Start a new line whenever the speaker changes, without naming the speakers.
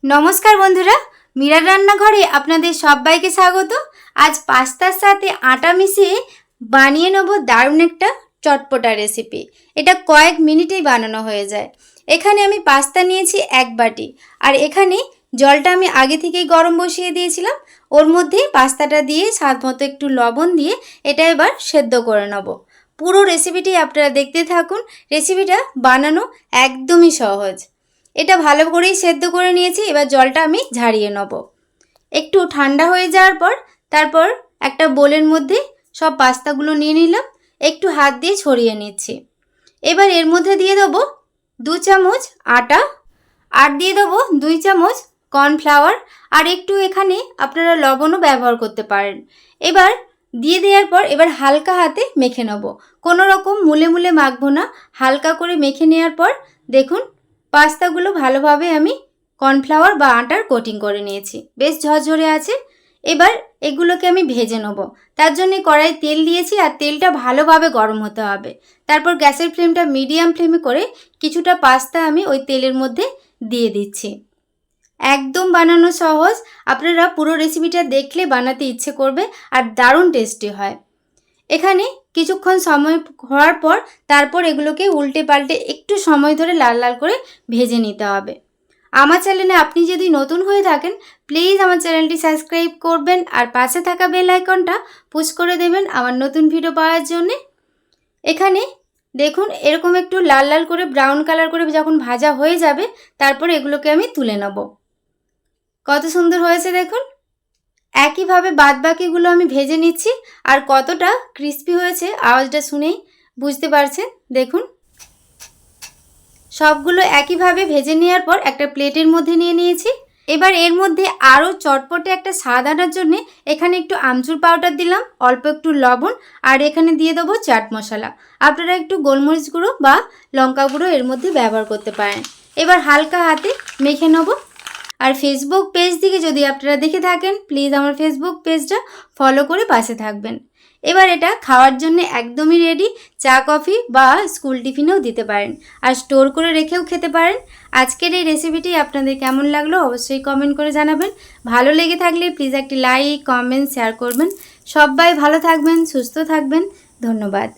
নমস্কার বন্ধুরা, মীরার রান্নাঘরে আপনাদের সবাইকে স্বাগত। আজ পাস্তার সাথে আটা মিশিয়ে বানিয়ে নেব দারুণ একটা চটপটা রেসিপি। এটা কয়েক মিনিটেই বানানো হয়ে যায়। এখানে আমি পাস্তা নিয়েছি 1 বাটি, আর এখানে জলটা আমি আগে থেকেই গরম বসিয়ে দিয়েছিলাম। ওর মধ্যে পাস্তাটা দিয়ে স্বাদ মতো একটু লবণ দিয়ে এটা এবার সেদ্ধ করে নেব। পুরো রেসিপিটি আপনারা দেখতে থাকুন। রেসিপিটা বানানো একদমই সহজ। এটা ভালো করেই সেদ্ধ করে নিয়েছি। এবার জলটা আমি ঝারিয়ে নেব। একটু ঠান্ডা হয়ে যাওয়ার পর তারপর একটা বোলের মধ্যে সব পাস্তাগুলো নিয়ে নিলাম। একটু হাত দিয়ে ছড়িয়ে নিচ্ছি। এবার এর মধ্যে দিয়ে দেবো 2 চামচ আটা, আর দিয়ে দেবো 2 চামচ কর্নফ্লাওয়ার, আর একটু এখানে আপনারা লবণও ব্যবহার করতে পারেন। এবার দিয়ে দেওয়ার পর এবার হালকা হাতে মেখে নেব। কোনো রকম মুলে মুলে মাখবো না, হালকা করে মেখে নেওয়ার পর দেখুন পাস্তাগুলো ভালোভাবে আমি কর্নফ্লাওয়ার বা আটার কোটিং করে নিয়েছি, বেশ ঝরঝরে আছে। এবার এগুলোকে আমি ভেজে নেব। তার জন্য কড়াইয়ে তেল দিয়েছি, আর তেলটা ভালোভাবে গরম হতে হবে। তারপর গ্যাসের ফ্লেমটা মিডিয়াম ফ্লেমে করে কিছুটা পাস্তা আমি ওই তেলের মধ্যে দিয়ে দিচ্ছি। একদম বানানো সহজ, আপনারা পুরো রেসিপিটা দেখলে বানাতে ইচ্ছে করবে, আর দারুণ টেস্টি হয়। এখানে কিছুক্ষণ সময় হওয়ার পর তারপর এগুলোকে উল্টে পাল্টে একটু সময় ধরে লাল লাল করে ভেজে নিতে হবে। আমার চ্যানেলে আপনি যদি নতুন হয়ে থাকেন প্লিজ আমার চ্যানেলটি সাবস্ক্রাইব করবেন, আর পাশে থাকা বেল আইকনটা পুশ করে দেবেন আমার নতুন ভিডিও পাওয়ার জন্যে। এখানে দেখুন এরকম একটু লাল লাল করে ব্রাউন কালার করে যখন ভাজা হয়ে যাবে তারপর এগুলোকে আমি তুলে নেব। কত সুন্দর হয়েছে দেখুন। একইভাবে বাদবাকিগুলো আমি ভেজে নিচ্ছি, আর কতটা ক্রিস্পি হয়েছে আওয়াজটা শুনেই বুঝতে পারছেন। দেখুন সবগুলো একইভাবে ভেজে নেওয়ার পর একটা প্লেটের মধ্যে নিয়ে নিয়েছি। এবার এর মধ্যে আরও চটপটে একটা স্বাদ আনার জন্যে এখানে একটু আমচুর পাউডার দিলাম, অল্প একটু লবণ, আর এখানে দিয়ে দেবো চাট মশলা। আপনারা একটু গোলমরিচ গুঁড়ো বা লঙ্কা গুঁড়ো এর মধ্যে ব্যবহার করতে পারেন। এবার হালকা হাতে মেখে নেব। আর ফেসবুক পেজ থেকে যদি আপনারা দেখে থাকেন প্লিজ আমার ফেসবুক পেজটা ফলো করে পাশে থাকবেন। এবার এটা খাওয়ার জন্য একদমই রেডি। চা কফি বা স্কুল টিফিনেও দিতে পারেন, আর স্টোর করে রেখেও খেতে পারেন। আজকের এই রেসিপিটি আপনাদের কেমন লাগলো অবশ্যই কমেন্ট করে জানাবেন। ভালো লেগে থাকলে প্লিজ একটি লাইক, কমেন্ট, শেয়ার করবেন। সবাই ভালো থাকবেন, সুস্থ থাকবেন। ধন্যবাদ।